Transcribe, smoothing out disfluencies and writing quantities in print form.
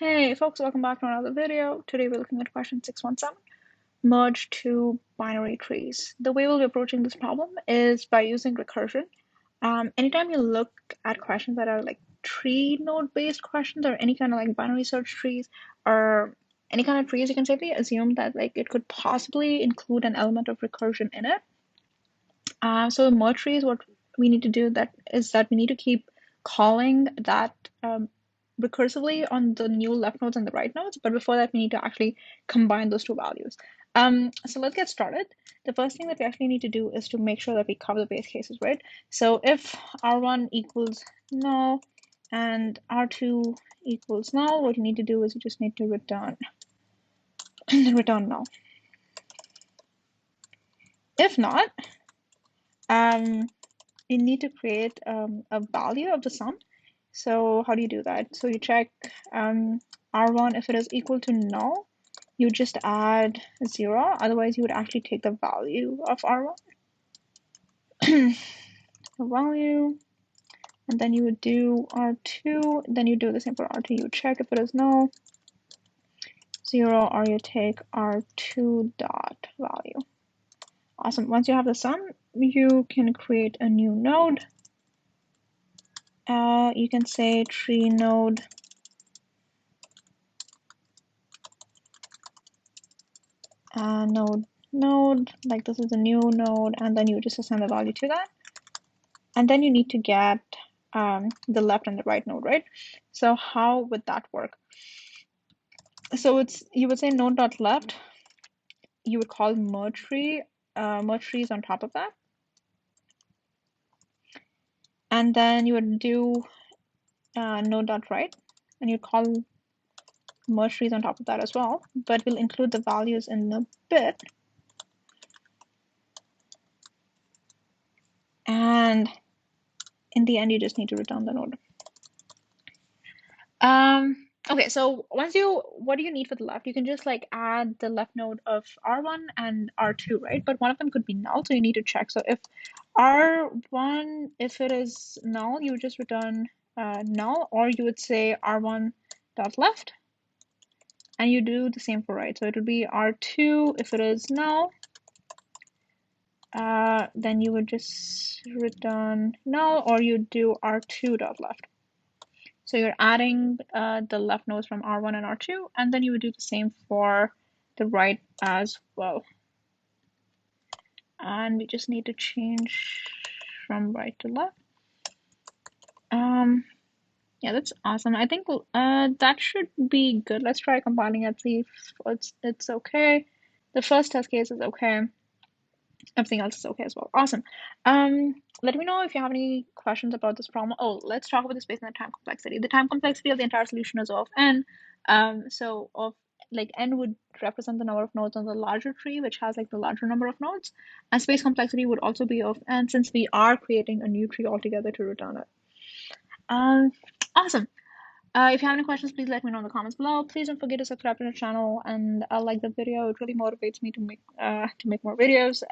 Hey folks, welcome back to another video. Today we're looking at question 617, merge two binary trees. The way we'll be approaching this problem is by using recursion. Anytime you look at questions that are like tree node based questions or any kind of like binary search trees or any kind of trees, you can safely assume that like it could possibly include an element of recursion in it. So merge trees, what we need to do is that we need to keep calling that recursively on the new left nodes and the right nodes, but before that we need to actually combine those two values. So let's get started. The first thing that we actually need to do is to make sure that we cover the base cases, right? So if R1 equals null and R2 equals null, what you need to do is you just need to return null. If not, you need to create a value of the sum. So how do you do that? So you check R1, if it is equal to null, you just add 0. Otherwise, you would actually take the value of R1, the value, and then you would do R2. Then you do the same for R2. You check if it is null, 0, or you take R2 dot value. Awesome. Once you have the sum, you can create a new node. You can say tree node node, like this is a new node, and then you just assign the value to that. And then you need to get the left and the right node, right? So how would that work? So you would say node.left, you would call merge trees on top of that. And then you would do node.right, and you call merge trees on top of that as well, but we'll include the values in a bit. And in the end, you just need to return the node. Okay, so what do you need for the left? You can just like add the left node of R1 and R2, right? But one of them could be null, so you need to check. So if R1, if it is null, you would just return null, or you would say R1 dot left, and you do the same for right. So it would be R2 if it is null. Then you would just return null, or you do R2 dot left. So you're adding the left nodes from R1 and R2, and then you would do the same for the right as well. And we just need to change from right to left. Yeah, that's awesome. I think that should be good. Let's try compiling it, see if it's okay. The first test case is okay. Everything else is okay as well. Awesome. Let me know if you have any questions about this problem. Oh, let's talk about the space and the time complexity. The time complexity of the entire solution is O of n. So of like n would represent the number of nodes on the larger tree, which has like the larger number of nodes, and space complexity would also be O of n, since we are creating a new tree altogether to return it. Awesome. If you have any questions, please let me know in the comments below. Please don't forget to subscribe to the channel and like the video. It really motivates me to make more videos.